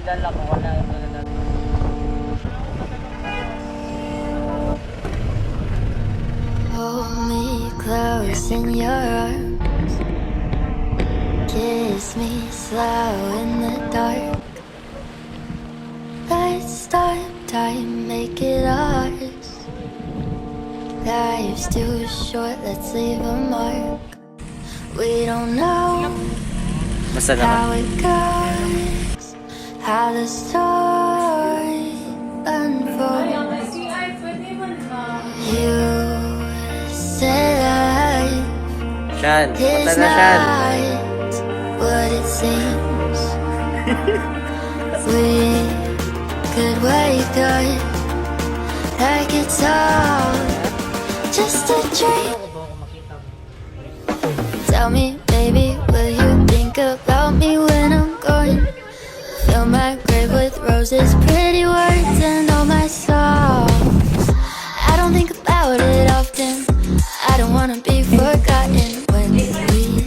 dala ko wala na. Hold me close in your arms, kiss me slow in the dark. Let's start time, make it ours. Life's too short, let's leave a mark. We don't know how it goes, how the story unfolds. You said life is not what it seems. We could wake up like it's all just a dream. Tell me, baby, will you think about me when I'm gone? Fill my grave with roses, pretty words, and all my songs. I don't think about it often, I don't wanna be forgotten. When we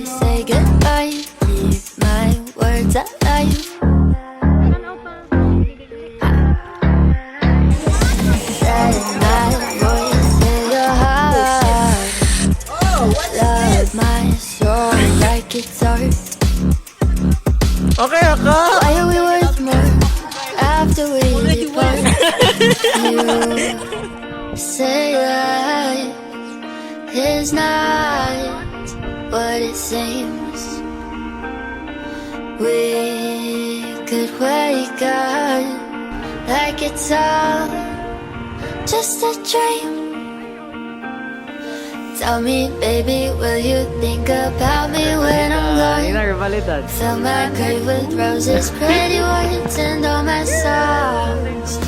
say goodbye, keep my words alive. Letting my voice hear your heart, love my soul like it's art. Okay, ako! Why are we worth more after we depart? You say life is not what it seems. We could wake up like it's all just a dream. Tell me, baby, will you think about me when I'm gone? Fill my grave with roses, pretty words, and all my songs.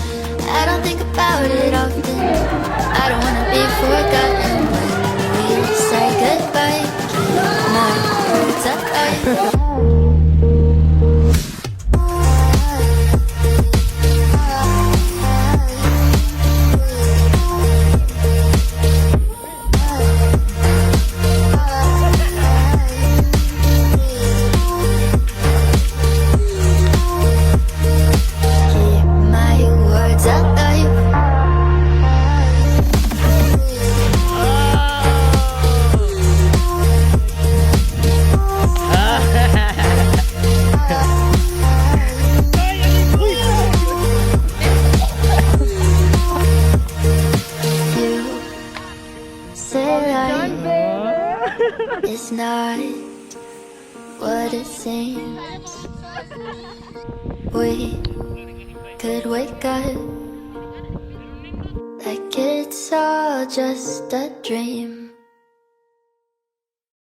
I don't think about it often, I don't wanna be forgotten. When we say goodbye, keep my words alive. It's not what it seems. We could wake up like it's all just a dream.